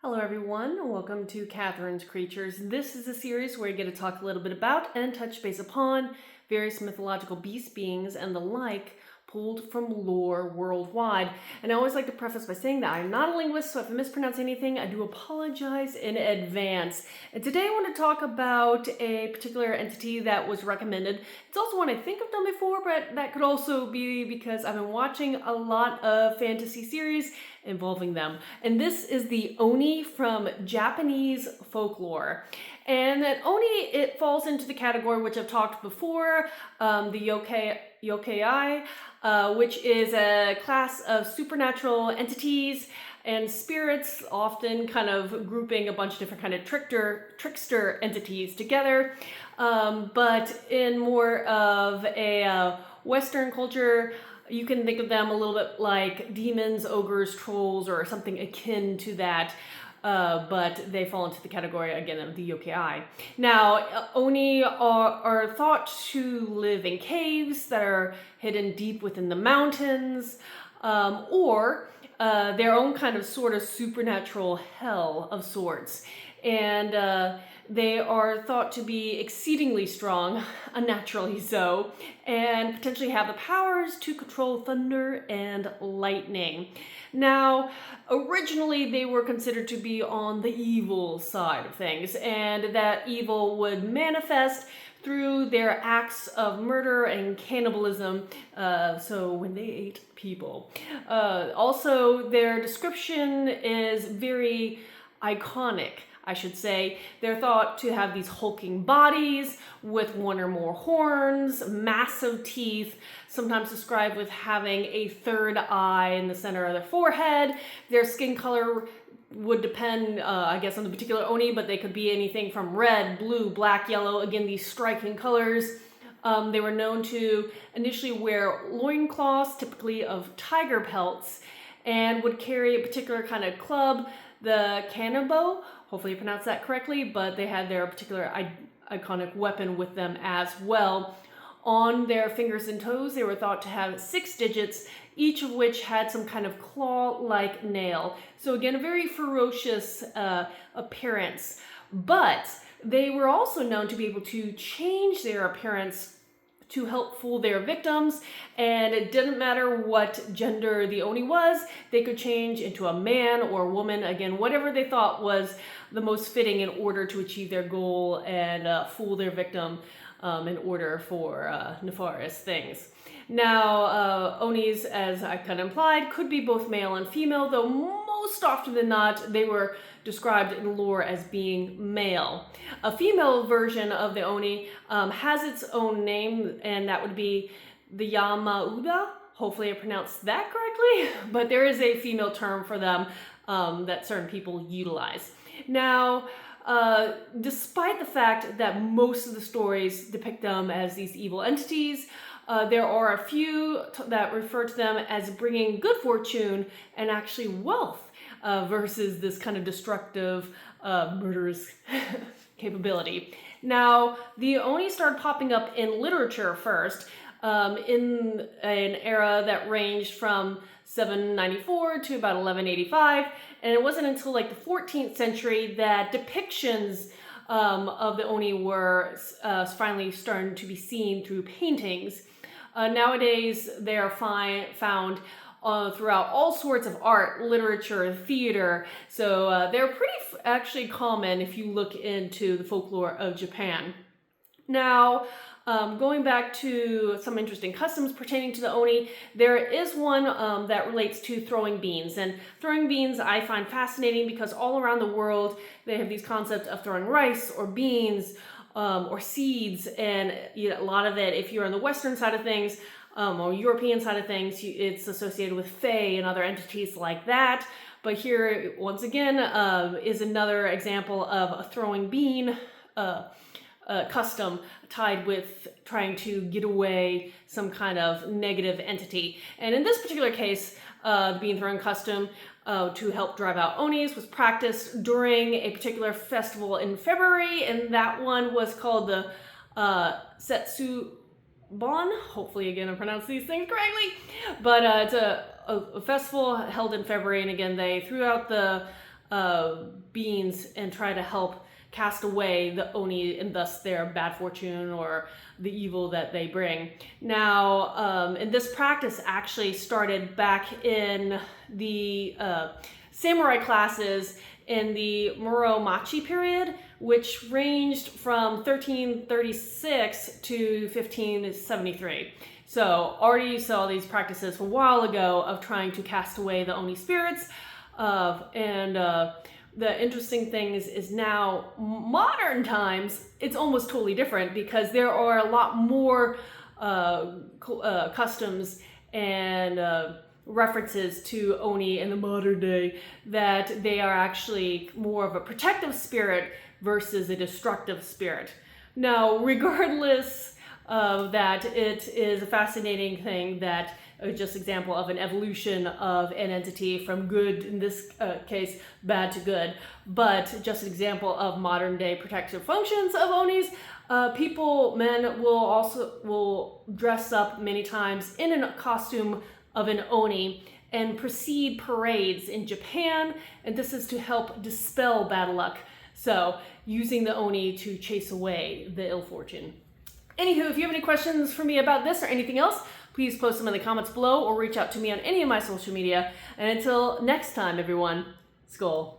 Hello everyone, welcome to Katharine's Creatures. This is a series where you get to talk a little bit about and touch base upon various mythological beast beings and the like pulled from lore worldwide. And I always like to preface by saying that I'm not a linguist, so if I mispronounce anything, I do apologize in advance. And today I want to talk about a particular entity that was recommended. It's also one I think I've done before, but that could also be because I've been watching a lot of fantasy series involving them. And this is the Oni from Japanese Folklore. And that Oni, it falls into the category which I've talked before, the yokai, which is a class of supernatural entities and spirits, often kind of grouping a bunch of different kind of trickster entities together. But in more of a Western culture, you can think of them a little bit like demons, ogres, trolls, or something akin to that. But they fall into the category, again, of the yokai. Now, Oni are thought to live in caves that are hidden deep within the mountains, or their own kind of sort of supernatural hell of sorts. And they are thought to be exceedingly strong, unnaturally so, and potentially have the powers to control thunder and lightning. Now, originally they were considered to be on the evil side of things, and that evil would manifest through their acts of murder and cannibalism, so when they ate people. Also, their description is very iconic, I should say. They're thought to have these hulking bodies with one or more horns, massive teeth, sometimes described with having a third eye in the center of their forehead. Their skin color would depend, I guess, on the particular Oni, but they could be anything from red, blue, black, yellow, again, these striking colors. They were known to initially wear loincloths, typically of tiger pelts, and would carry a particular kind of club, the kanabo. Hopefully you pronounced that correctly, but they had their particular iconic weapon with them as well. On their fingers and toes, they were thought to have 6 digits, each of which had some kind of claw-like nail. So again, a very ferocious appearance. But they were also known to be able to change their appearance to help fool their victims, and it didn't matter what gender the Oni was, they could change into a man or a woman, again, whatever they thought was the most fitting in order to achieve their goal and fool their victim in order for nefarious things. Now, Onis, as I kind of implied, could be both male and female, though most often than not, they were described in lore as being male. A female version of the Oni has its own name, and that would be the Yamauda. Hopefully I pronounced that correctly, but there is a female term for them that certain people utilize. Now, despite the fact that most of the stories depict them as these evil entities, there are a few that refer to them as bringing good fortune and actually wealth versus this kind of destructive, murderous capability. Now, the Oni started popping up in literature first in an era that ranged from 794 to about 1185, and it wasn't until like the 14th century that depictions of the Oni were finally starting to be seen through paintings. Nowadays, they are found throughout all sorts of art, literature, theater, so they're pretty actually common if you look into the folklore of Japan. Now, going back to some interesting customs pertaining to the Oni, there is one that relates to throwing beans. And throwing beans I find fascinating because all around the world they have these concepts of throwing rice or beans or seeds, and a lot of it, if you're on the Western side of things or European side of things, it's associated with fae and other entities like that. But here, once again, is another example of a throwing bean custom tied with trying to get away some kind of negative entity. And in this particular case, the bean throwing custom to help drive out Onis was practiced during a particular festival in February, and that one was called the Setsu Bon. Hopefully, again, I pronounced these things correctly. But it's a festival held in February, and again, they threw out the beings and try to help cast away the Oni and thus their bad fortune or the evil that they bring. Now, and this practice actually started back in the samurai classes in the Muromachi period, which ranged from 1336 to 1573. So already you saw these practices a while ago of trying to cast away the Oni spirits. The interesting thing is now modern times, it's almost totally different because there are a lot more customs and references to Oni in the modern day, that they are actually more of a protective spirit versus a destructive spirit. Now, regardless of that, it is a fascinating thing that just example of an evolution of an entity from good, in this case, bad to good, but just an example of modern day protective functions of Onis. Men will dress up many times in a costume of an Oni and precede parades in Japan, and this is to help dispel bad luck. So using the Oni to chase away the ill fortune. Anywho, if you have any questions for me about this or anything else, please post them in the comments below or reach out to me on any of my social media. And until next time, everyone, Skål.